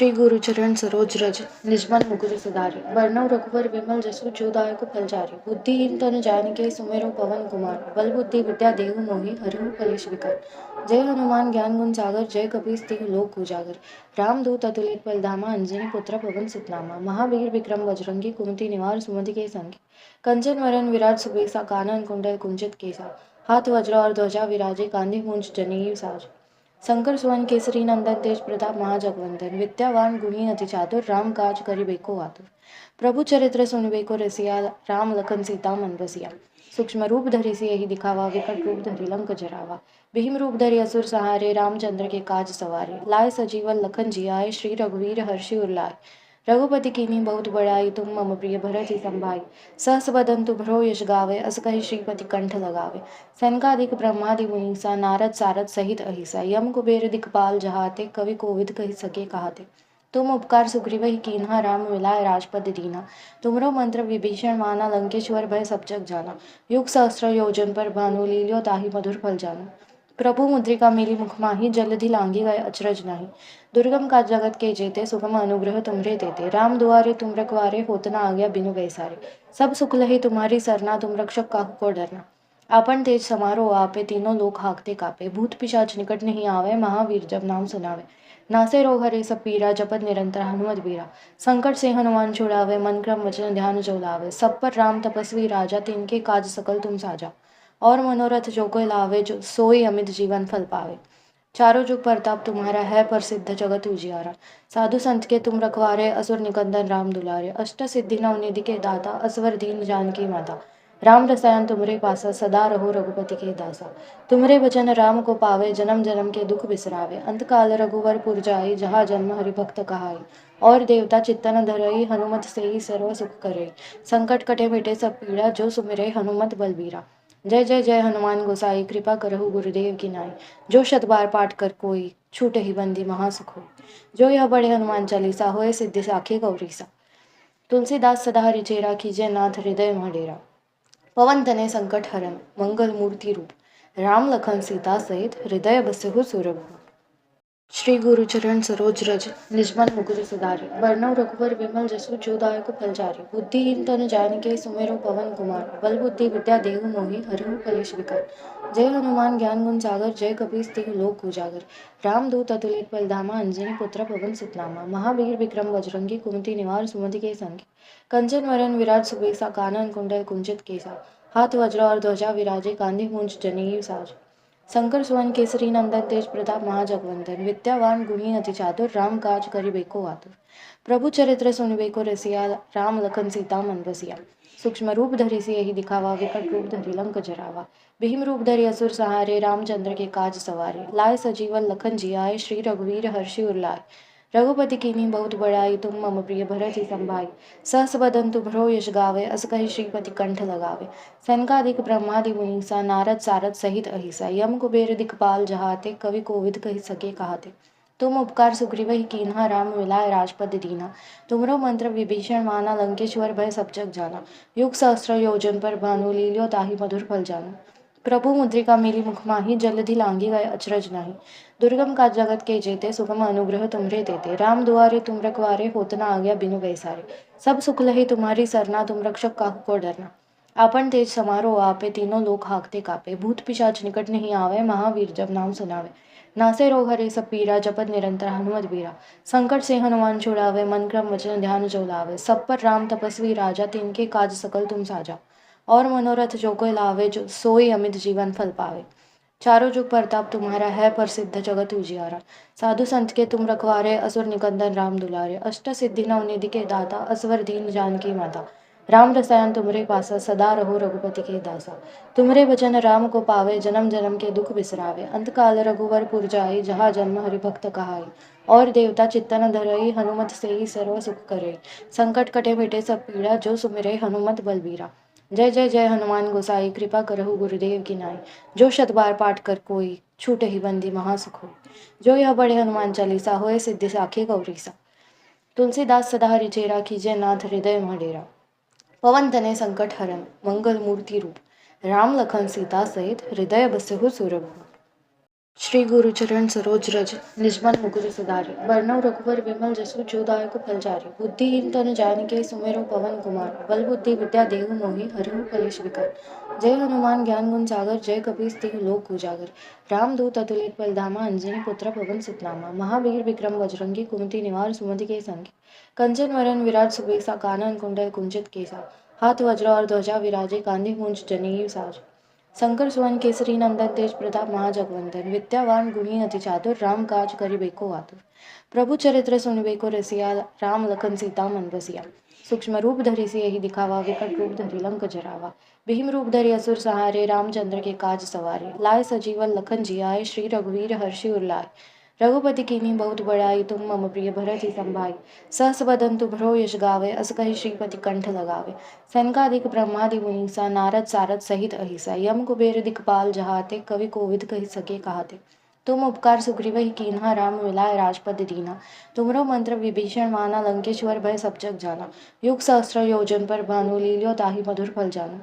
श्री गुरुचरण सरोज रज निजमन मुकुर सुधारि बरनउँ रघुवर विमल जसु जो दायक फलचारि। बुद्धिहीन तनु जानिके सुमिरौ पवन कुमार बल बुद्धि विद्या देहु मोहि हरहु कलेश विकार। जय हनुमान ज्ञान गुण सागर जय कपीस तिहुँ लोक उजागर। रामदूत अतुलित बल धामा अंजनी पुत्र पवन सुत नामा। महावीर विक्रम बजरंगी कुमति निवार सुमति के संगी। कंचन वरन विराज सुबेसा कानन कुंडल कुंचित केसा। हाथ वज्र और ध्वजा विराजे कांधे मूंज जनेऊ साज। शंकर सुवन केसरी नंदन तेज प्रताप महाजगवंदन। विद्यावान गुणी अति चातुर राम काज करिबेको आतुर। प्रभु चरित्र सुनिबेको रसिया राम लखन सीता मन बसिया। सूक्ष्म रूप धरि सियहि दिखावा विकट रूप धरि लंक जरावा। भीम रूप धरि असुर सहारे रामचंद्र के काज सवारे। लाए सजीवन लखन जियाए श्री रघुवीर हर्षि उर लाए। रघुपति कीन्ही बहुत बड़ाई तुम मम प्रिय भरत ही संभाई। सहस बदन तुम्हरो यश गावे अस कहि श्रीपति कंठ लगावे। सनकादिक ब्रह्मादि मुनीसा नारद सारद सहित अहिसा। यम कुबेर दिखपाल जहाते कवि कोविद कहि सके कहाते। तुम उपकार सुग्रीव कीन्हा राम मिलाए राजपद दीना। तुमरो मंत्र विभीषण माना लंकेश्वर भय सब जग जाना। युग सहस्र योजन पर भानु लील्यो ताहि मधुर फल जानु। प्रभु मुद्रिका मेली मुख माही जलधि लांघी गए अचरज नाही। दुर्गम काज जगत के जेते सुगम अनुग्रह तुम्हरे देते। राम दुआरे तुम रखवारे होत न आज्ञा बिनु पैसारे। सब सुख लहे तुम्हारी सरना तुम रक्षक काहू को डरना। आपन तेज समारो आपे तीनों लोक हाकते कापे। भूत पिशाच निकट नहीं आवे महावीर जब नाम सुनावे। नासे रोग हरे सब पीरा जपत निरंतर हनुमत बीरा। संकट से हनुमान छुड़ावे मन क्रम वचन ध्यान जो लावे। सब पर राम तपस्वी राजा तिनके काज सकल तुम साजा। और मनोरथ जो कोई लावे जो सोई अमित जीवन फल पावे। चारों जुग प्रताप तुम्हारा है प्रसिद्ध जगत उजियारा। साधु संत के तुम रखवारे असुर निकंदन राम दुलारे। अष्ट सिद्धि नवनिधि के दाता असवर दीन जानकी माता। राम रसायन तुमरे पासा सदा रहो रघुपति के दासा। तुमरे भजन राम को पावे जन्म जन्म के दुख बिसरावे। अंत काल रघुवर पुर जाई जहाँ जन्म हरि भक्त कहाई। और देवता चित्तन धरई हनुमत से ही सर्व सुख करई। संकट कटे मिटे सब पीड़ा जो सुमिरै हनुमत बलबीरा। जय जय जय हनुमान गोसाई कृपा करहु गुरुदेव की नाई। जो शत बार पाठ कर कोई छूटे ही बंदी महासुख होई। जो यह बड़े हनुमान चालीसा होए सिद्धि साखी गौरीसा। तुलसीदास सदा हरिचेरा कीजिए नाथ हृदय मह डेरा। पवन तनय संकट हरन मंगल मूर्ति रूप। राम लखन सीता सहित हृदय बसहु सुरभूप। श्री गुरुचरण सरोज रज निजमन मुकुर सुधारि बरनउँ रघुवर विमल जसु जो दायक फलचारि। बुद्धिहीन तनु जानिके सुमिरौ पवन कुमार बल बुद्धि विद्या देहु मोहि हरहु कलेश विकार। जय हनुमान ज्ञान गुण सागर जय कपीस तिहुँ लोक उजागर। रामदूत अतुलित बल धामा अंजनी पुत्र पवन सुत नामा। महावीर विक्रम बजरंगी कुमति निवार सुमति के संगी। कंचन वरन विराज सुबेसा कानन कुंडल कुंचित केसा। हाथ वज्र और ध्वजा विराजे कांधे मूंज जनेऊ साज। शंकर सुवन केसरी नंदन तेज प्रताप महाजगवंदन। विद्यावान गुणी अति चातुर राम काज करिबेको आतुर। प्रभु चरित्र सुनिबेको रसिया राम लखन सीता मन बसिया। सूक्ष्म रूप धरि सियहि दिखावा विकट रूप धरि लंक जरावा। भीम रूप धरि असुर सहारे रामचंद्र के काज सवारे। लाए सजीवन लखन जियाए श्री रघुवीर हर्षि उर लाए। रघुपति कीन्ही बहुत बड़ाई तुम मम प्रिय भरत ही संभाई। सहस बदन तुम्हरो यश गावे अस कहि श्रीपति कंठ लगावे। सनकादिक ब्रह्मादि मुनीसा नारद सारद सहित अहिसा। यम कुबेर दिखपाल जहाते कवि कोविद कहि सके कहाते। तुम उपकार सुग्रीव कीन्हा राम मिलाए राजपद दीना। तुमरो मंत्र विभीषण माना लंकेश्वर भय सब जग जाना। युग सहस्र योजन पर भानु लील्यो ताहि मधुर फल जानु। प्रभु मुद्रिका मेली मुख माही जलधि लांघी गए अचरज नाही। दुर्गम काज जगत के जेते सुगम अनुग्रह तुम्हरे देते। राम दुआरे तुम रखवारे होत न आज्ञा बिनु पैसारे। सब सुख लहे तुम्हारी सरना तुम रक्षक काहू को डरना। आपन तेज समारो आपे तीनों लोक हाकते कापे। भूत पिशाच निकट नहीं आवे महावीर जब नाम सुनावे। नासे रोग हरे सब पीरा जपत निरंतर हनुमत बीरा। संकट से हनुमान छुड़ावे मन क्रम वचन ध्यान जो लावे। सब पर राम तपस्वी राजा तिनके काज सकल तुम साजा। और मनोरथ जो कोई लावे जो सोई अमित जीवन फल पावे। चारों जुग प्रताप तुम्हारा है प्रसिद्ध जगत उजियारा। साधु संत के तुम रखवारे असुर निकंदन राम दुलारे। अष्ट सिद्धि नवनिधि के दाता असवर दीन जानकी माता। राम रसायन तुमरे पासा सदा रहो रघुपति के दासा। तुमरे भजन राम को पावे जन्म जन्म के दुख बिसरावे। अंत काल रघुवर पुर जाई जहाँ जन्म हरि भक्त कहाई। और देवता चित्तन धरई हनुमत से ही सर्व सुख करई। संकट कटे मिटे सब पीड़ा जो सुमिरै हनुमत बलबीरा। जय जय जय हनुमान गोसाई कृपा करहु गुरुदेव की नाई। जो शत बार पाठ कर कोई छूटे ही बंदी महासुख होई। जो यह बड़े हनुमान चालीसा होए सिद्धि साखी गौरीसा। तुलसीदास सदा हरिचेरा कीजिए नाथ हृदय मह डेरा। पवन तनय संकट हरन मंगल मूर्ति रूप। राम लखन सीता सहित हृदय बसहु सुरभूप। श्री गुरुचरण सरोज रज निजमन मुकुर सुधारि बरनउँ रघुवर विमल जसु जो दायक फलचारि। बुद्धिहीन तनु जानिके सुमिरौ पवन कुमार। बल बुद्धि विद्या देहु मोहि हरहु कलेश विकार। जय हनुमान ज्ञान गुण सागर जय कपीस तिहु लोक उजागर। रामदूत अतुलित बल धामा अंजनी पुत्र पवन सुत नामा। महावीर विक्रम बजरंगी कुमति निवार सुमति के संगी। कंचन वरन विराज सुबेसा कानन कुंडल कुंचित केसा। हाथ वज्र और ध्वजा विराजे कांधे मूंज जनेऊ साज। शंकर सुवन केसरी नंदन तेज प्रताप महाजगवंदन। विद्यावान गुणी अति चातुर राम काज करिबेको आतुर। प्रभु चरित्र सुनिबेको रसिया राम लखन सीता मन बसिया। सूक्ष्म रूप धरि सियहि दिखावा विकट रूप धरि लंक जरावा। भीम रूप धरि असुर सहारे रामचंद्र के काज सवारे। लाए सजीवन लखन जियाए श्री रघुवीर हर्षि उर लाए। रघुपति कीन्ही बहुत बड़ाई तुम मम प्रिय भरत ही संभाई। सहस बदन तुभरो यश गावे अस कहि श्रीपति कंठ लगावे। सनकादिक ब्रह्मादि मुनीसा नारद सारद सहित अहिसा। यम कुबेर दिखपाल जहाते कवि कोविद कहि सके कहाते। तुम उपकार सुग्रीवहि कीन्हा राम मिलाए राजपद दीना। तुमरो मंत्र विभीषण माना लंकेश्वर भय सब जग जाना। युग सहस्र योजन पर भानु लील्यो ताहि मधुर फल जानु।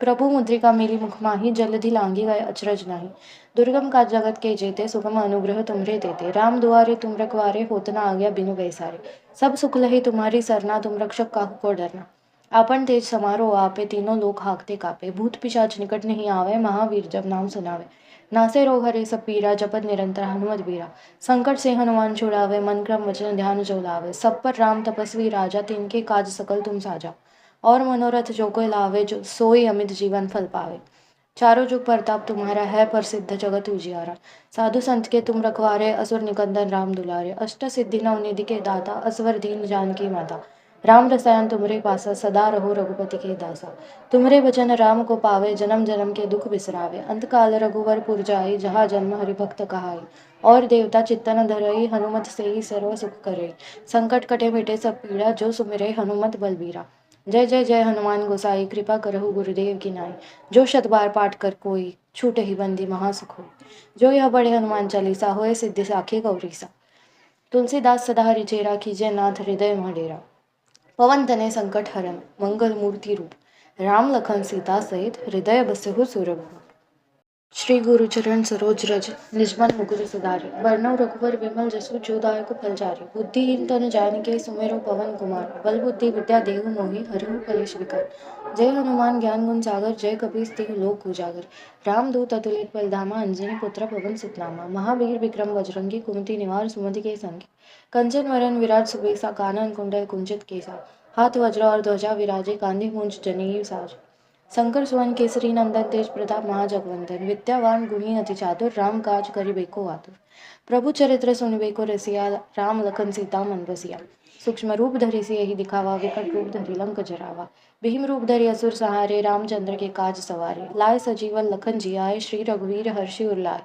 प्रभु मुद्रिका मेली मुख माही जलधि लांघी गए अचरज नाही। दुर्गम काज जगत के जेते सुगम अनुग्रह तुम्हरे देते। राम दुआरे तुम रखवारे होत न आज्ञा बिनु पैसारे। सब सुख लहे तुम्हारी सरना तुम रक्षक काहू को डरना। आपन तेज समारो आपे तीनों लोक हाकते कापे। भूत पिशाच निकट नहीं आवे महावीर जब नाम सुनावे। नासे रोग हरे सब पीरा जपत निरंतर हनुमत बीरा। संकट से हनुमान छुड़ावे मन क्रम वचन ध्यान जो लावे। सब पर राम तपस्वी राजा तिनके काज सकल तुम साजा। और मनोरथ जो कोई लावे जो सोई अमित जीवन फल पावे। चारों जुग परताप तुम्हारा है प्रसिद्ध जगत उजियारा। साधु संत के तुम रखवारे असुर निकंदन राम दुलारे। अष्ट सिद्धि नवनिधि के दाता असवर दीन जानकी माता। राम रसायन तुमरे पासा सदा रहो रघुपति के दासा। तुमरे वचन राम को पावे जन्म जन्म के दुख बिसरावे। अंत काल रघुवर पुर जाई जहाँ जन्म हरि भक्त कहाई। और देवता चित्तन धरई हनुमत से ही सर्व सुख करई। संकट कटे मिटे सब पीड़ा जो सुमिरे हनुमत बलबीरा। जय जय जय हनुमान गोसाई कृपा करहु गुरुदेव की नाई। जो शत बार पाठ कर कोई छूटे ही बंदी महासुख होई। जो यह बड़े हनुमान चालीसा होए सिद्धि साखी गौरीसा। तुलसीदास सदा हरिचेरा कीजिए नाथ हृदय मह डेरा। पवन तनय संकट हरन मंगल मूर्ति रूप। राम लखन सीता सहित हृदय बसहु सुरभूप। श्री गुरुचरण सरोज रज निजमन मुकुर सुधारि बरनउँ रघुवर विमल जसु जो दायक फलचारि। बुद्धिहीन तनु जानिके सुमिरौ पवन कुमार। बल बुद्धि विद्या देहु मोहि हरहु कलेश विकार। जय हनुमान ज्ञान गुण सागर जय कपीस तिहु लोक उजागर। रामदूत अतुलित बल धामा अंजनी पुत्र पवन सुत नामा। महावीर विक्रम बजरंगी कुमति निवार सुमति के संगी। कंचन वरन विराज सुबेसा कानन कुंडल कुंचित केसा। हाथ वज्र और ध्वजा विराजे कांधे मूंज जनेऊ साज। शंकर सुवन केसरी नंदन तेज प्रताप महाजगवंदन। विद्यावान गुणी अति चातुर राम काज करिबेको आतुर। प्रभु चरित्र सुनिबेको रसिया राम लखन सीता मन बसिया। सूक्ष्म रूप धरि सियहि दिखावा विकट रूप धरि लंक जरावा। भीम रूप धरि असुर सहारे रामचंद्र के काज सवारे। लाए सजीवन लखन जियाए श्री रघुवीर हर्षि उर लाए।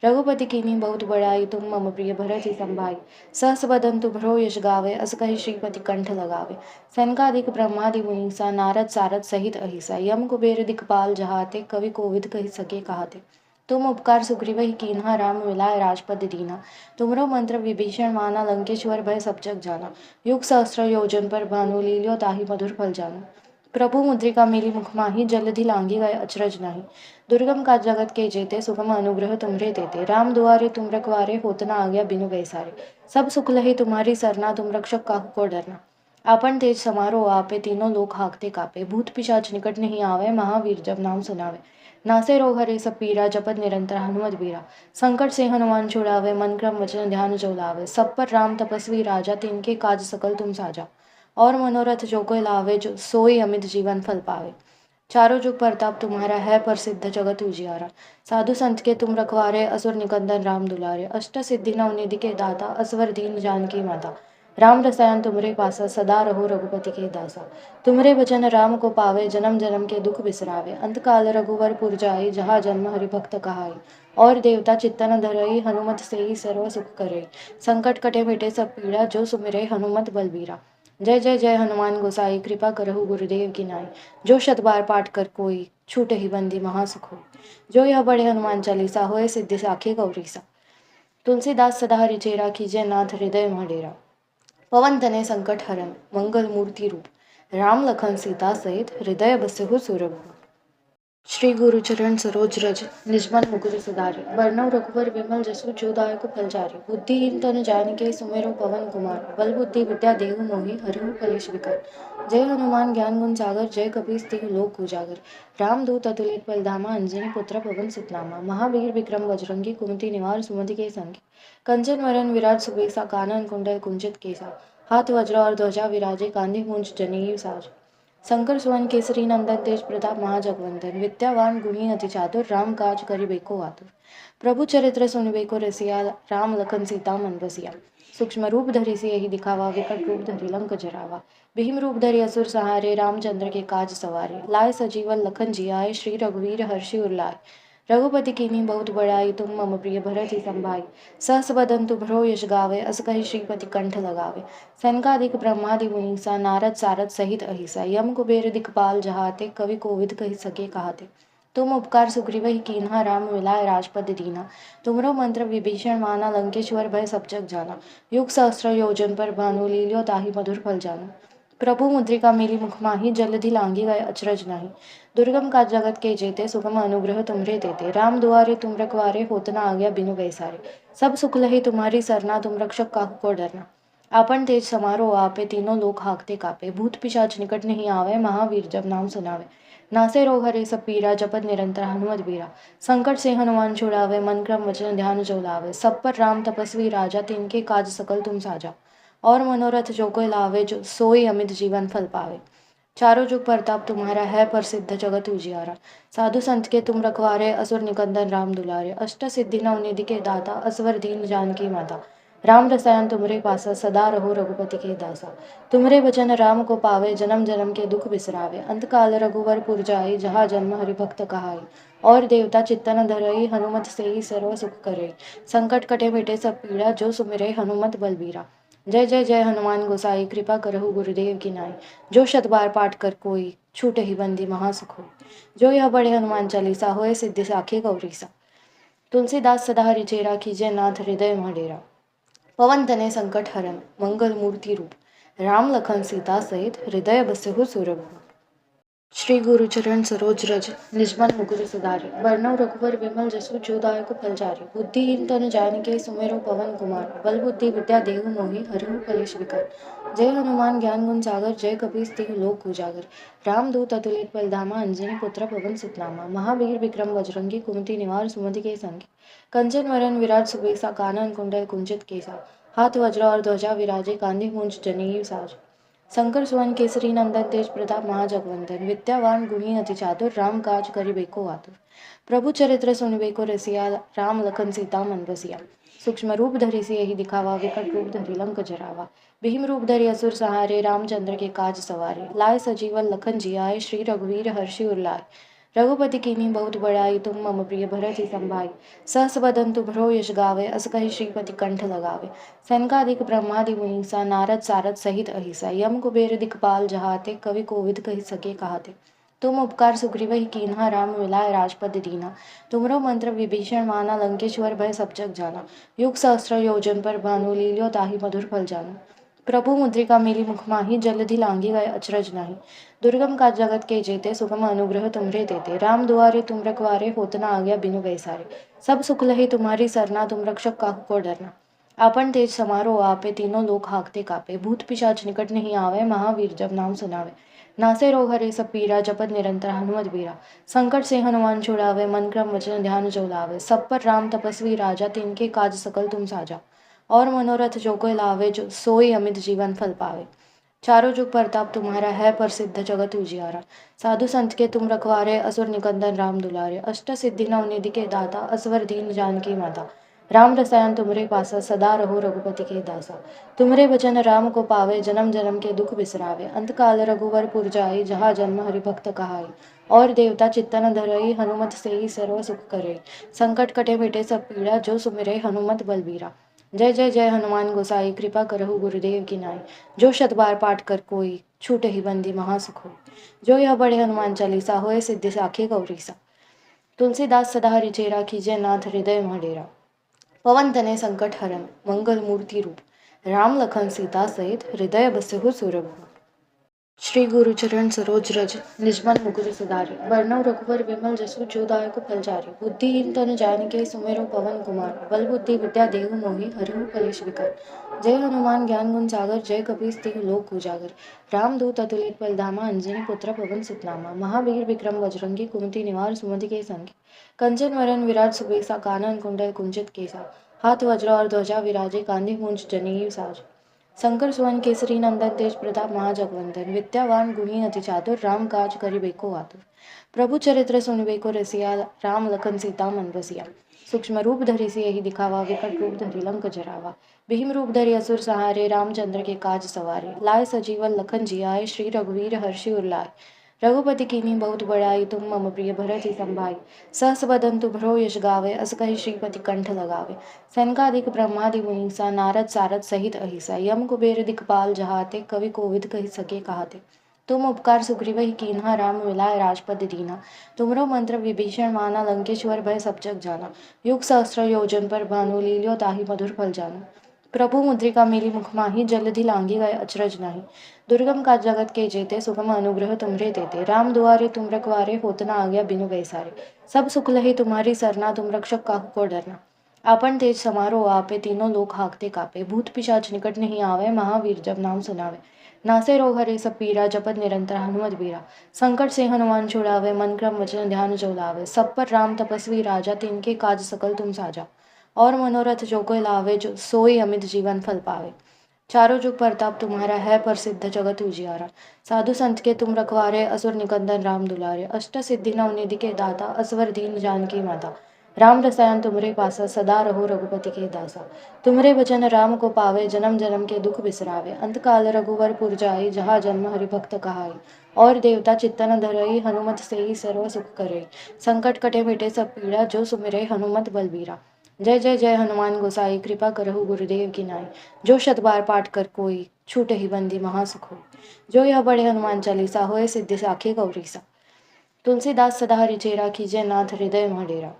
रघुपति कीन्ही बहुत बड़ाई तुम मम प्रिय भरत ही संभाई। सहस बदन तुभरो यश गावे अस कहि श्रीपति कंठ लगावे। सनकादिक ब्रह्मादि मुनीसा नारद सारद सहित अहिसा। यम कुबेर दिखपाल जहाते कवि कोविद कहि सके कहाते। तुम उपकार सुग्रीवहि कीन्हा राम मिलाए राजपद दीना। तुमरो मंत्र विभीषण माना लंकेश्वर भय सब जग जाना। युग सहस्र योजन पर भानु लील्यो ताहि मधुर फल जानु। प्रभु मुद्रिका मेली मुख माही जलधि लांघी गए अचरज नाही। दुर्गम काज जगत के जेते सुगम अनुग्रह तुम्हरे देते। राम दुआरे तुम रखवारे होत न आज्ञा बिनु पैसारे। सब सुख लहे तुम्हारी सरना तुम रक्षक काहू को डरना। आपन तेज समारो आपे तीनों लोक हाकते कापे। भूत पिशाच निकट नहीं आवे महावीर जब नाम सुनावे। नासे रोग हरे सब पीरा जपत निरंतर हनुमत बीरा। संकट से हनुमान छुड़ावे मन क्रम वचन ध्यान जो लावे। सब पर राम तपस्वी राजा तिनके काज सकल तुम साजा। और मनोरथ जो कोई लावे जो सोई अमित जीवन फल पावे। चारों जुग परताप तुम्हारा है प्रसिद्ध जगत उजियारा। साधु संत के तुम रखवारे असुर निकंदन राम दुलारे। अष्ट सिद्धि नवनिधि के दाता असवर दीन जानकी माता। राम रसायन तुमरे पासा सदा रहो रघुपति के दासा। तुमरे वचन राम को पावे जन्म जन्म के दुख बिसरावे। अंत काल रघुवर पुर जाई जहाँ जन्म हरि भक्त कहाई। और देवता चित्तन धरई हनुमत से ही सर्व सुख करई। संकट कटे मिटे सब पीड़ा जो सुमिरे हनुमत बलबीरा। जय जय जय हनुमान गोसाई कृपा करहु गुरुदेव की नाई। जो शत बार पाठ कर कोई छूटे ही बंदी महासुख होई। जो यह बड़े हनुमान चालीसा होए सिद्धि साखी गौरीसा। तुलसीदास सदा हरिचेरा कीजिए नाथ हृदय मह डेरा। पवन तनय संकट हरन मंगल मूर्ति रूप। राम लखन सीता सहित हृदय बसहु सुरभूप। श्री गुरुचरण सरोज रज निजमन मुकुर सुधारि बरनउँ रघुवर विमल जसु जो दायक फलचारि। बुद्धिहीन तनु जानिके सुमिरौ पवन कुमार। बल बुद्धि विद्या देहु मोहि हरहु कलेश विकार। जय हनुमान ज्ञान गुण सागर जय कपीस तिहुँ लोक उजागर। रामदूत अतुलित बल धामा अंजनी पुत्र पवन सुत नामा। महावीर विक्रम बजरंगी कुमति निवार सुमति के संगी। कंचन वरन विराज सुबेसा कानन कुंडल कुंचित केसा। हाथ वज्र और ध्वजा विराजे कांधे मूंज जनेऊ साज। शंकर सुवन केसरी नंदन तेज प्रताप महाजगवंदन। विद्यावान गुणी अति चातुर राम काज करिबेको आतुर। प्रभु चरित्र सुनिबेको रसिया राम लखन सीता मन बसिया। सूक्ष्म रूप धरि सियहि दिखावा विकट रूप धरि लंक जरावा। भीम रूप धरि असुर सहारे रामचंद्र के काज सवारे। लाए सजीवन लखन जियाए श्री रघुवीर हर्षि उर लाए। रघुपति कीन्ही बहुत बड़ाई तुम मम प्रिय भरत ही संभाई। सहस बदन तुभरो यश गावे अस कहि श्रीपति कंठ लगावे। सनकादिक ब्रह्मादि मुनीसा नारद सारद सहित अहिसा। यम कुबेर दिखपाल जहाते कवि कोविद कहि सके कहाते। तुम उपकार सुग्रीवहि कीन्हा राम मिलाए राजपद दीना। तुमरो मंत्र विभीषण माना लंकेश्वर भय सब जग जाना। युग सहस्र योजन पर भानु लील्यो ताहि मधुर फल जानु। प्रभु मुद्रिका मेली मुख माही जलधि लांघी गए अचरज नाही। दुर्गम काज जगत के जेते सुगम अनुग्रह तुमरे तेते। राम दुआरे तुम रखवारे होत न आज्ञा बिनु पैसारे। सब सुख लहे तुम्हारी सरना तुम रक्षक काहू को डरना। आपन तेज समारो आपे तीनों लोक हाकते कापे। भूत पिशाच निकट नहीं आवे महावीर जब नाम सुनावे। नासे रोग हरे सब पीरा जपत निरंतर हनुमत बीरा। संकट से हनुमान छुड़ावे मन क्रम वचन ध्यान जो लावे। सब पर राम तपस्वी राजा तिनके काज सकल तुम साजा। और मनोरथ जो कोई लावे जो सोई अमित जीवन फल पावे। चारों जुग परताप तुम्हारा है प्रसिद्ध जगत उजियारा। साधु संत के तुम रखवारे असुर निकंदन राम दुलारे। अष्ट सिद्धि नवनिधि के दाता असवर दीन जानकी माता। राम रसायन तुमरे पासा सदा रहो रघुपति के दासा। तुमरे वचन राम को पावे जन्म जन्म के दुख बिसरावे। अंत काल रघुवर पुर जाई जहाँ जन्म हरि भक्त कहाई। और देवता चित्तन धरई हनुमत से ही सर्व सुख करई। संकट कटे मिटे सब पीड़ा जो सुमिरे हनुमत बलबीरा। जय जय जय हनुमान गोसाई कृपा करहु गुरुदेव की नाई। जो शत बार पाठ कर कोई छूट ही बंदी महासुख होई। जो यह बड़े हनुमान चालीसा होए सिद्धि साखी गौरीसा। तुलसीदास सदा हरिचेरा कीजय नाथ हृदय मह डेरा। पवन तनय संकट हरन मंगल मूर्ति रूप। राम लखन सीता सहित हृदय बसहु सुरभूप। श्री गुरुचरण सरोज रज निजमन मुकुर सुधारि बरनउँ रघुवर विमल जसु जो दायक फलचारि। बुद्धिहीन तनु जानिके सुमिरौ पवन कुमार। बल बुद्धि विद्या देहु मोहि हरहु कलेश विकार। जय हनुमान ज्ञान गुण सागर जय कपीस तिहुँ लोक उजागर। रामदूत अतुलित बल धामा अंजनी पुत्र पवन सुत नामा। महावीर विक्रम बजरंगी कुमति निवार सुमति के संगी। कंचन वरन विराज सुबेसा कानन कुंडल कुंचित केसा। हाथ वज्र और ध्वजा विराजे कांधे मूंज जनेऊ साज। शंकर सुवन केसरी नंदन तेज प्रताप महाजगवंदन। विद्यावान गुणी अति चातुर राम काज करिबेको आतुर। प्रभु चरित्र सुनिबेको रसिया राम लखन सीता मन बसिया। सूक्ष्म रूप धरि सियहि दिखावा विकट रूप धरि लंक जरावा। भीम रूप धरि असुर सहारे रामचंद्र के काज सवारे। लाए सजीवन लखन जियाए श्री रघुवीर हर्षि उर लाए। रघुपति कीन्ही बहुत बड़ाई तुम मम प्रिय भरत ही संभाई। सहस बदन तुभरो यश गावे अस कहि श्रीपति कंठ लगावे। सनकादिक ब्रह्मादि मुनीसा नारद सारद सहित अहिसा। यम कुबेर दिखपाल जहाते कवि कोविद कहि सके कहाते। तुम उपकार सुग्रीवहि कीन्हा राम मिलाए राजपद दीना। तुमरो मंत्र विभीषण माना लंकेश्वर भय सब जग जाना। युग सहस्र योजन पर भानु लील्यो ताहि मधुर फल जानु। प्रभु मुद्रिका मेली मुख माही जलधि लांघी गए अचरज नाही। दुर्गम काज जगत के जेते सुगम अनुग्रह तुमरे तेते। राम दुआरे तुम रखवारे होत न आज्ञा बिनु पैसारे। सब सुख लहे तुम्हारी सरना तुम रक्षक काहू को डरना। आपन तेज समारो आपे तीनों लोक हाकते कापे। भूत पिशाच निकट नहीं आवे महावीर जब नाम सुनावे। नासे रोग हरे सब पीरा जपत निरंतर हनुमत बीरा। संकट से हनुमान छुड़ावे मन क्रम वचन ध्यान जो लावे। सब पर राम तपस्वी राजा तिनके काज सकल तुम साजा। और मनोरथ जो कोई लावे जो सोई अमित जीवन फल पावे। चारों जुग परताप तुम्हारा है प्रसिद्ध जगत उजियारा। साधु संत के तुम रखवारे असुर निकंदन राम दुलारे। अष्ट सिद्धि नवनिधि के दाता असवर दीन जानकी माता। राम रसायन तुमरे पासा सदा रहो रघुपति के दासा। तुमरे वचन राम को पावे जन्म जन्म के दुख बिसरावे। अंत काल रघुवर पुर जाई जहाँ जन्म हरि भक्त कहाई। और देवता चित्तन धरई हनुमत से ही सर्व सुख करई। संकट कटे मिटे सब पीड़ा जो सुमिरे हनुमत बलबीरा। जय जय जय हनुमान गोसाई कृपा करहु गुरुदेव की नाई। जो शत बार पाठ कर कोई छूट ही बंदी महासुख होई। जो यह बड़े हनुमान चालीसा होए सिद्धि साखी गौरीसा। तुलसीदास सदा हरिचेरा कीजय नाथ हृदय मह डेरा। पवन तनय संकट हरन मंगल मूर्ति रूप। राम लखन सीता सहित हृदय बसहु सुरभूप। श्री गुरुचरण सरोज रज निजमन मुकुर सुधारि बरनउँ रघुवर विमल जसु जो दायक फलचारि। बुद्धिहीन तनु जानिके सुमिरौ पवन कुमार। बल बुद्धि विद्या देहु मोहि हरहु कलेश विकार। जय हनुमान ज्ञान गुण सागर जय कपीस तिहु लोक उजागर। रामदूत अतुलित बल धामा अंजनी पुत्र पवन सुत नामा। महावीर विक्रम बजरंगी कुमति निवार सुमति के संगी। कंचन वरन विराज सुबेसा कानन कुंडल कुंचित केसा। हाथ वज्र और ध्वजा विराजे कांधे मूंज जनेऊ साज। शंकर सुवन केसरी नंदन तेज प्रताप महाजगवंदन। विद्यावान गुणी अति चातुर राम काज करिबेको आतुर। प्रभु चरित्र सुनिबेको रसिया राम लखन सीता मन बसिया। सूक्ष्म रूप धरि सियहि दिखावा विकट रूप धरि लंक जरावा। भीम रूप धरि असुर सहारे रामचंद्र के काज सवारे। लाए सजीवन लखन जियाए श्री रघुवीर हर्षि उर लाए। रघुपति कीन्ही बहुत बड़ाई तुम मम प्रिय भरत ही संभाई। सहस बदन तुमरो यश गावे अस कहि श्रीपति कंठ लगावे। सनकादिक ब्रह्मादि मुनीसा नारद सारद सहित अहिसा। यम कुबेर दिखपाल जहाते कवि कोविद कहि सके कहाते। तुम उपकार सुग्रीव ही कीन्हा राम मिलाए राजपद दीना। तुमरो मंत्र विभीषण माना लंकेश्वर भय सब जग जाना। युग सहस्र योजन पर भानु लील्यो ताहि मधुर फल जानु। प्रभु मुद्रिका मेली मुख माही जलधि लांगी गए अचरज नाही। दुर्गम काज जगत के जेते सुगम अनुग्रह तुमरे देते। राम दुआरे तुम रखवारे होत न आज्ञा बिनु पैसारे। सब सुख लहे तुम्हारी सरना तुम रक्षक काहू को डरना। आपन तेज समारो आपे तीनों लोक हाकते कापे। भूत पिशाच निकट नहीं आवे महावीर जब नाम सुनावे। नासे रोग हरे सब पीरा जपत निरंतर हनुमत बीरा। संकट से हनुमान छुड़ावे मन क्रम वचन ध्यान जो लावे। सब पर राम तपस्वी राजा तिनके काज सकल तुम साजा। और मनोरथ जो कोई लावे जो सोई अमित जीवन फल पावे। चारों जुग प्रताप तुम्हारा है प्रसिद्ध जगत उजियारा। साधु संत के तुम रखवारे असुर निकंदन राम दुलारे। अष्ट सिद्धि नवनिधि के दाता असवर दीन जानकी माता। राम रसायन तुमरे पासा सदा रहो रघुपति के दासा। तुमरे वचन राम को पावे जन्म जन्म के दुख बिसरावे। अंत काल रघुवर पुर जाई जहाँ जन्म हरि भक्त कहाई। और देवता चित्तन धरई हनुमत से ही सर्व सुख करई। संकट कटे मिटे सब पीड़ा जो सुमिरे हनुमत बलबीरा। जय जय जय हनुमान गोसाई कृपा करहु गुरुदेव की नाई। जो शत बार पाठ कर कोई छूट ही बंदी महासुख होई। जो यह बड़े हनुमान चालीसा होए सिद्धि साखी गौरीसा। तुलसीदास सदा हरिचेरा कीजे नाथ हृदय मह डेरा।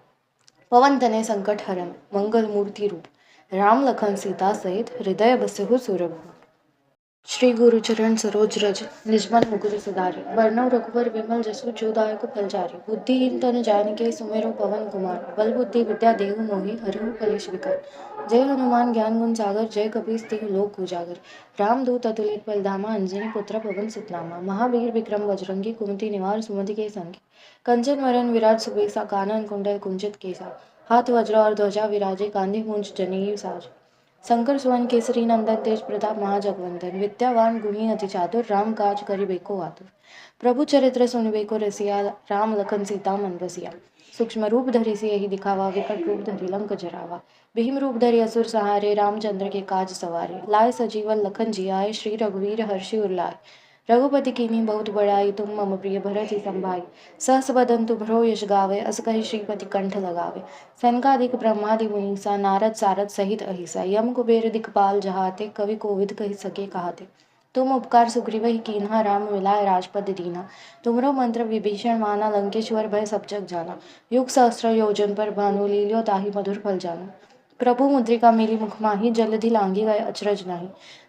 पवन तनय संकट हरन मंगल मूर्ति रूप। राम लखन सीता सहित हृदय बसहु सुरभूप। श्री गुरुचरण सरोज रज निजमन मुकुर सुधारि बरनउँ रघुवर विमल जसु जो दायक फलचारि। बुद्धिहीन तनु जानिके सुमिरौ पवन कुमार। बल बुद्धि विद्या देहु मोहि हरहु कलेश विकार। जय हनुमान ज्ञान गुण सागर जय कपीस तिहु लोक उजागर। रामदूत अतुलित बल धामा अंजनी पुत्र पवन सुत नामा। महावीर विक्रम बजरंगी कुमति निवार सुमति के संगी। कंचन वरन विराज सुबेसा कानन कुंडल कुंचित केसा। हाथ वज्र और ध्वजा विराजे कांधे मूंज जनेऊ साज। शंकर सुवन केसरी नंदन तेज प्रताप महाजगवंदन। विद्यावान गुणी अति चातुर राम काज करिबेको आतुर। प्रभु चरित्र सुनिबेको रसिया राम लखन सीता मन बसिया। सूक्ष्म रूप धरि सियहि दिखावा विकट रूप धरि लंक जरावा। भीम रूप धरि असुर सहारे रामचंद्र के काज सवारे। लाए सजीवन लखन जियाए श्री रघुवीर हर्षि उर लाए। रघुपति कीन्ही बहुत बड़ाई तुम मम प्रिय भरत ही संभाई। सहस बदन तुमरो यश गावे अस कहि श्रीपति कंठ लगावे। सनकादिक ब्रह्मादि मुनीसा नारद सारद सहित अहिसा। यम कुबेर दिखपाल जहाते कवि कोविद कहि सके कहाते। तुम उपकार सुग्रीव ही कीन्हा राम मिलाए राजपद दीना। तुमरो मंत्र विभीषण माना लंकेश्वर भय सब जग जाना। युग सहस्र योजन पर भानु लील्यो ताहि मधुर फल जानु। प्रभु मुद्रिका मेली मुख माही जलधि लांगी गए अचरज नाही।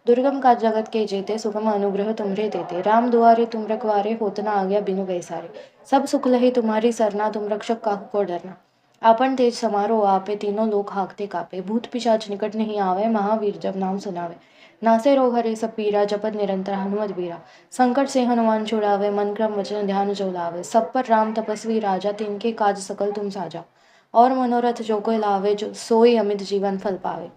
दुर्गम काज जगत के जेते सुगम अनुग्रह तुमरे देते। राम दुआरे तुम रखवारे होत न आज्ञा बिनु पैसारे। सब सुख लहे तुम्हारी सरना तुम रक्षक काहू को डरना। आपन तेज समारो आपे तीनों लोक हाकते कापे। भूत पिशाच निकट नहीं आवे महावीर जब नाम सुनावे। नासे रोग हरे सब पीरा जपत निरंतर हनुमत बीरा। संकट से हनुमान छुड़ावे मन क्रम वचन ध्यान जो लावे। सब पर राम तपस्वी राजा तिनके काज सकल तुम साजा। और मनोरथ जो कोई लावे जो सोई अमित जीवन फल पावे।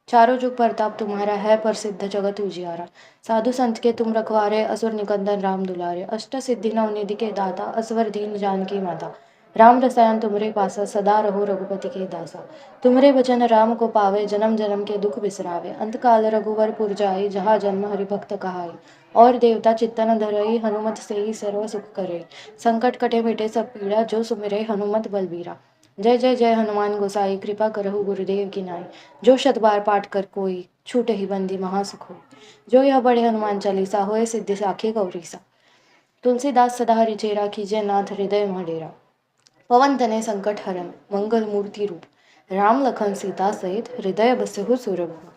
चारों जुग प्रताप तुम्हारा है प्रसिद्ध जगत उजियारा। साधु संत के तुम रखवारे असुर निकंदन राम दुलारे। अष्ट सिद्धि नवनिधि के दाता असवर दीन जानकी माता। राम रसायन तुमरे पासा सदा रहो रघुपति के दासा। तुमरे वचन राम को पावे जन्म जन्म के दुख बिसरावे। अंत काल रघुवर पुर जाई जहाँ जन्म हरि भक्त कहाई। और देवता चित्तन धरई हनुमत से ही सर्व सुख करई। संकट कटे मिटे सब पीड़ा जो सुमिरे हनुमत बलबीरा। जय जय जय हनुमान गोसाई कृपा करहु गुरुदेव की नाई। जो शत बार पाठ कर कोई छूट ही बंदी महासुख होई। जो यह बड़े हनुमान चालीसा होए सिद्धि साखी गौरीसा। तुलसीदास सदा हरिचेरा कीजे नाथ हृदय मह डेरा। पवन तनय संकट हरन मंगल मूर्ति रूप। राम लखन सीता सहित हृदय बसहु सुरभूप।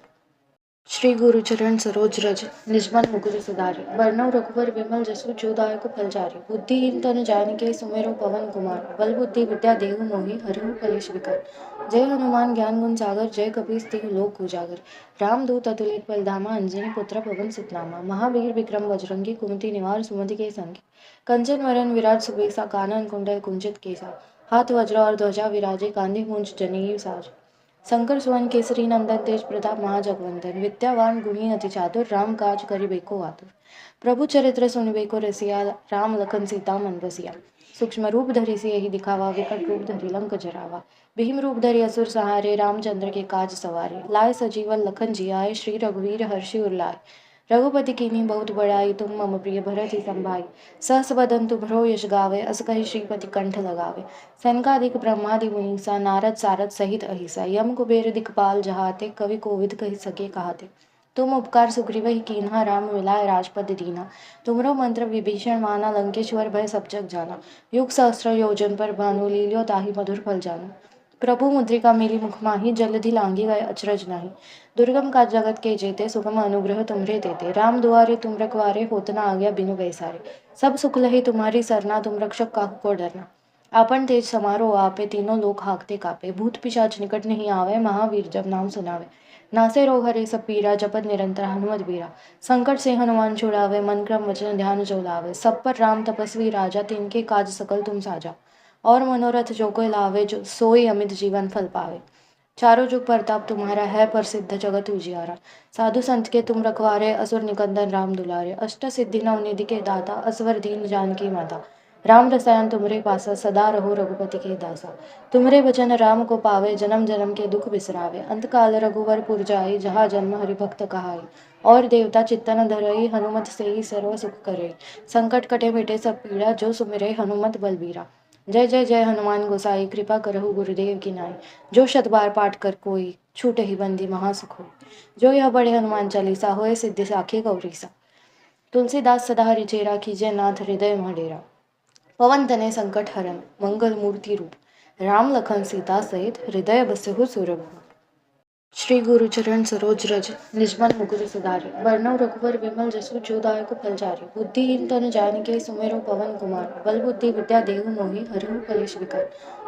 श्री गुरुचरण सरोज रज निजमन मुकुर सुधारि बरनउँ रघुवर विमल जसु जो दायक फलचारि। बुद्धिहीन तनु जानिके सुमिरौ पवन कुमार। बल बुद्धि विद्या देहु मोहि हरहु कलेश विकार। जय हनुमान ज्ञान गुण सागर जय कपीस तिहु लोक उजागर। रामदूत अतुलित बल धामा अंजनी पुत्र पवन सुत नामा। महावीर विक्रम बजरंगी कुमति निवार सुमति के संगी। कंचन वरन विराज सुबेसा कानन कुंडल कुंचित केसा। हाथ वज्र और ध्वजा विराजे कांधे मूंज जनेऊ साज। शंकर सुवन केसरी नंदन तेज प्रताप महाजगवंदन। विद्यावान गुणी अति चातुर राम काज करिबेको आतुर। प्रभु चरित्र सुनिबेको रसिया राम लखन सीता मन बसिया। सूक्ष्म रूप धरि सियहि दिखावा विकट रूप धरि लंक जरावा। भीम रूप धरि असुर सहारे रामचंद्र के काज सवारे। लाए सजीवन लखन जियाए श्री रघुवीर हर्षि उर लाए। रघुपति कीन्ही बहुत बड़ाई तुम मम प्रिय भरत ही संभाई। सहस बदन तुमरो यश गावे अस कहि श्रीपति कंठ लगावे। सनकादिक ब्रह्मादि मुनीसा नारद सारद सहित अहिसा। यम कुबेर दिखपाल जहाते कवि कोविद कहि सके कहाते। तुम उपकार सुग्रीवहि कीन्हा राम मिलाए राजपद दीना। तुमरो मंत्र विभीषण माना लंकेश्वर भय सब जग जाना। युग सहस्र योजन पर भानु लील्यो ताहि मधुर फल जाना। प्रभु मुद्रिका मेली मुख माही जलधि लांघी गए अचरज नाही। दुर्गम काज जगत के जेते सुगम अनुग्रह तुम्हरे देते। राम दुआरे तुम रखवारे होत न आज्ञा बिनु पैसारे। सब सुख लहे तुम्हारी सरना तुम रक्षक काहू को डरना। आपन तेज समारो आपे तीनों लोक हाकते कापे। भूत पिशाच निकट नहीं आवे महावीर जब नाम सुनावे। नासे रोग हरे सब पीरा जपत निरंतर हनुमत बीरा। संकट से हनुमान छुड़ावे मन क्रम वचन ध्यान जो लावे। सब पर राम तपस्वी राजा तिनके काज सकल तुम साजा। और मनोरथ जो कोई लावे जो सोई अमित जीवन फल पावे। चारों जुग प्रताप तुम्हारा है प्रसिद्ध जगत उजियारा। साधु संत के तुम रखवारे असुर निकंदन राम दुलारे। अष्ट सिद्धि नवनिधि के दाता असवर दीन जानकी माता। राम रसायन तुमरे पासा सदा रहो रघुपति के दासा। तुमरे भजन राम को पावे जन्म जन्म के दुख बिसरावे। अंत काल रघुवर पुर जाई जहाँ जन्म हरि भक्त कहाई। और देवता चित्तन धरई हनुमत से ही सर्व सुख करे। संकट कटे मिटे सब पीड़ा जो सुमिरे हनुमत बलबीरा। जय जय जय हनुमान गोसाई कृपा करहु गुरुदेव की नाई। जो शत बार पाठ कर कोई छूटे ही बंदी महासुख होई। जो यह बड़े हनुमान चालीसा होए सिद्धि साखी गौरीसा। तुलसीदास सदा हरि चेरा कीजिए नाथ हृदय मह डेरा। पवन तनय संकट हरन मंगल मूर्ति रूप। राम लखन सीता सहित हृदय बसहु सुरभूप। श्री गुरुचरण सरोज रज निजमन मुकुर सुधारि बरनउँ रघुवर विमल जसु जो दायक फलचारि। बुद्धिहीन तनु जानिके सुमिरौ पवन कुमार। बल बुद्धि विद्या देहु मोहि हरहु कलेश विकार।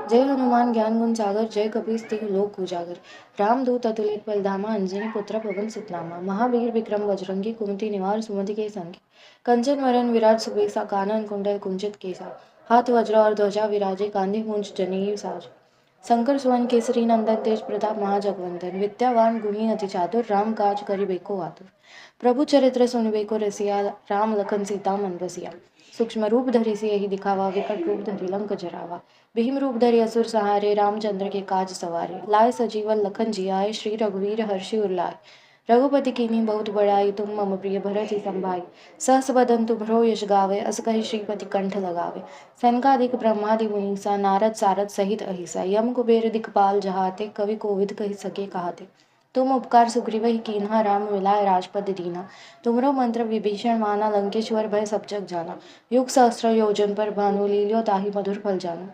जय हनुमान ज्ञान गुण सागर जय कपीस तिहु लोक उजागर। रामदूत अतुलित बल धामा अंजनी पुत्र पवन सुत नामा। महावीर विक्रम बजरंगी कुमति निवार सुमति के संगी। कंचन वरन विराज सुबेसा कानन कुंडल कुंचित केसा। हाथ वज्र और ध्वजा विराजे कांधे मूंज जनेऊ साज। शंकर सुवन केसरी नंदन तेज प्रताप महाजगवंदन। विद्यावान गुणी अति चातुर राम काज करिबेको आतुर। प्रभु चरित्र सुनिबेको रसिया राम लखन सीता मन बसिया। सूक्ष्म रूप धरि सियहि दिखावा विकट रूप धरि लंक जरावा। भीम रूप धरि असुर सहारे रामचंद्र के काज सवारे। लाए सजीवन लखन जियाए श्री रघुवीर हर्षि उर लाए। रघुपति कीन्ही बहुत बड़ाई तुम मम प्रिय भरत ही संभाई। सहस बदन तुमरो यश गावे अस कहि श्रीपति कंठ लगावे। सनकादिक ब्रह्मादि मुनीसा नारद सारद सहित अहिसा। यम कुबेर दिखपाल जहाते कवि कोविद कहि सके कहाते। तुम उपकार सुग्रीवहि कीन्हा राम मिलाए राजपद दीना। तुमरो मंत्र विभीषण माना लंकेश्वर भय सब जग जाना। युग सहस्र योजन पर भानु लील्यो ताहि मधुर फल जाना।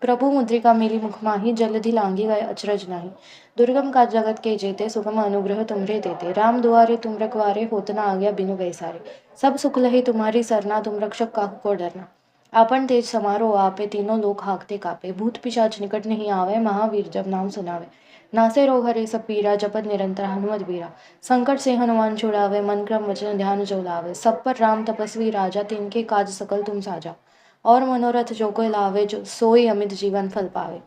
प्रभु मुद्रिका मेली मुख माही जलधि लांघी गए अचरज नाही। दुर्गम काज जगत के जेते सुगम अनुग्रह तुम्हरे देते। राम दुआरे तुम रखवारे होत न आज्ञा बिनु पैसारे। सब सुख लहे तुम्हारी सरना तुम रक्षक काहू को डरना। आपन तेज समारो आपे तीनों लोक हाकते कापे। भूत पिशाच निकट नहीं आवे महावीर जब नाम सुनावे। नासे रोग हरे सब पीरा जपत निरंतर हनुमत बीरा। संकट से हनुमान छुड़ावे मन क्रम वचन ध्यान जो लावे। सब पर राम तपस्वी राजा तिनके काज सकल तुम साजा। और मनोरथ जो कोई लावे जो सोई अमित जीवन फल पावे।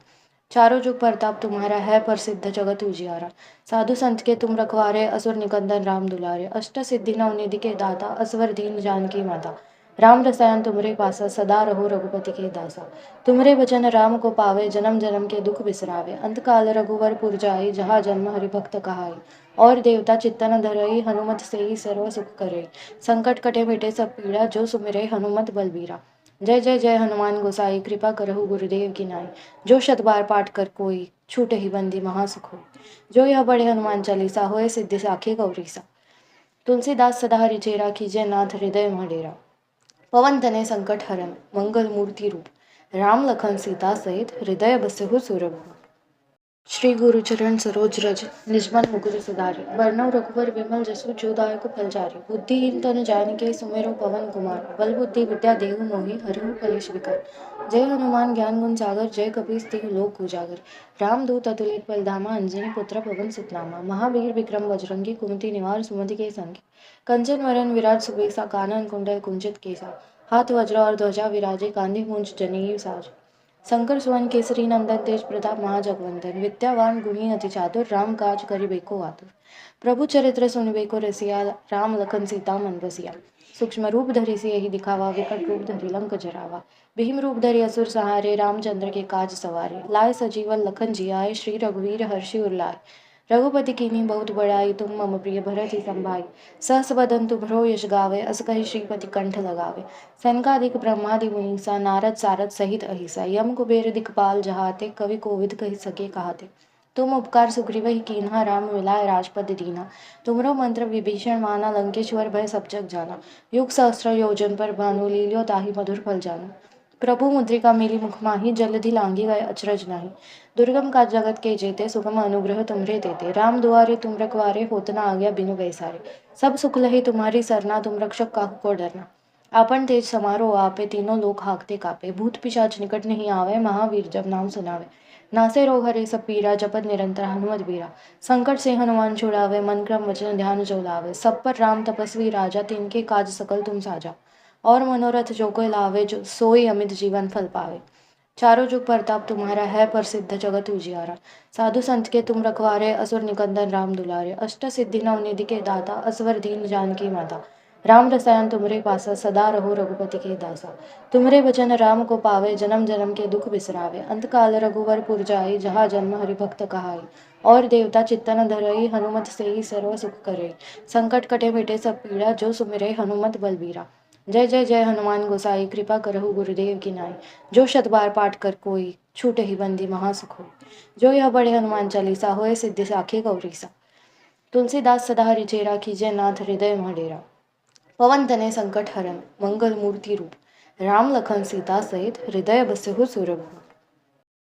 चारों जुग प्रताप तुम्हारा है प्रसिद्ध जगत उजियारा। साधु संत के तुम रखवारे असुर निकंदन राम दुलारे। अष्ट सिद्धि नवनिधि के दाता असवर दीन जानकी माता। राम रसायन तुमरे पासा सदा रहो रघुपति के दासा। तुमरे भजन राम को पावे जन्म जन्म के दुख बिसरावे। अंत काल रघुवर पुर जाई जहाँ जन्म हरि भक्त कहाई। और देवता चित्तन धरई हनुमत से ही सर्व सुख करे। संकट कटे मिटे सब पीड़ा जो सुमिरे हनुमत बलबीरा। जय जय जय हनुमान गोसाई कृपा करहु गुरुदेव की नाई। जो शत बार पाठ कर कोई छूटे ही बंदी महासुख होई। जो यह बड़े हनुमान चालीसा होए सिद्धि साखी गौरीसा। तुलसीदास सदा हरि चेरा कीजिए नाथ हृदय मह डेरा। पवन तनय संकट हरन मंगल मूर्ति रूप। राम लखन सीता सहित हृदय बसहु सुरभूप। श्री गुरुचरण सरोज रज निजमन मुकुर सुधारि बरनउँ रघुवर विमल जसु जो दायक फलचारि बुद्धिहीन तनु जानिके सुमिरौ पवन कुमार बल बुद्धि विद्या देहु मोहि हरहु कलेश विकार। जय हनुमान ज्ञान गुण सागर जय कपीस तिहु लोक उजागर। रामदूत अतुलित बलधामा अंजनी पुत्र पवन सुत नामा। महावीर विक्रम बजरंगी कुमति निवार सुमति के संगी। कंचन वरन विराज सुबेसा कानन कुंडल कुंचित केसा। हाथ वज्र और ध्वजा विराजे कांधे मूंज जनेऊ साज। शंकर सुवन केसरी नंदन तेज प्रताप महाजगवंदन विद्यावान गुणी अति चातुर राम काज करिबेको आतुर। प्रभु चरित्र सुनिबेको रसिया राम लखन सीता मन बसिया। सूक्ष्म रूप धरि सियहि दिखावा विकट रूप धरि लंक जरावा। भीम रूप धरि असुर सहारे रामचंद्र के काज सवारे। लाए सजीवन लखन जियाए श्री रघुवीर हर्षि उर लाए। रघुपति कीन्ही बहुत बड़ाई तुम मम प्रिय भरत ही संभाई। सहस बदन तुभरो यश गावे अस कहि श्रीपति कंठ लगावे। सनकादिक ब्रह्मादि मुनीसा नारद सारद सहित अहिसा। यम कुबेर दिखपाल जहाते कवि कोविद कहि सके कहाते। तुम उपकार सुग्रीवहि कीन्हा राम मिलाए राजपद दीना। तुमरो मंत्र विभीषण माना लंकेश्वर भय सब जग जाना। युग सहस्त्र योजन पर भानु लील्यो ताहि मधुर फल जानु। प्रभु मुद्रिका मिली मुख माही जलधि लांगी गए अचरज नाही। दुर्गम काज जगत के जेते सुगम अनुग्रह तुमरे तेते। राम दुआरे तुम रखवारे होत न आज्ञा बिनु पैसारे। सब सुख लहे तुम्हारी सरना तुम रक्षक काहू को डरना। आपन तेज समारो आपे तीनों लोक हाकते कापे। भूत पिशाच निकट नहीं आवे महावीर जब नाम सुनावे। नासे रोग हरे सब पीरा जपत निरंतर हनुमत बीरा। संकट से हनुमान छुड़ावे मन क्रम वचन ध्यान जो लावे। सब पर राम तपस्वी राजा तिनके काज सकल तुम साजा। और मनोरथ जो कोई लावे जो सोई अमित जीवन फल पावे। चारों जुग प्रताप तुम्हारा है प्रसिद्ध जगत उजियारा। साधु संत के तुम रखवारे असुर निकंदन राम दुलारे। अष्ट सिद्धि नवनिधि के दाता असवर दीन जानकी माता। राम रसायन तुमरे पासा सदा रहो रघुपति के दासा। तुमरे वचन राम को पावे जन्म जन्म के दुख बिसरावे। अंत काल रघुवर पुर जाई जहाँ जन्म हरि भक्त कहाई। और देवता चित्तन धरई हनुमत से ही सर्व सुख करे। संकट कटे मिटे सब पीड़ा जो सुमिरे हनुमत बलबीरा। जय जय जय हनुमान गोसाई कृपा करहु गुरुदेव की नाई। जो शत बार पाठ कर कोई छूट ही बंदी महासुख होई। जो यह बड़े हनुमान चालीसा होए सिद्धि साखी गौरीसा। तुलसीदास सदा हरिचेरा कीजय नाथ हृदय मह डेरा। पवन तनय संकट हरन मंगल मूर्ति रूप। राम लखन सीता सहित हृदय बसहु सुरभूप।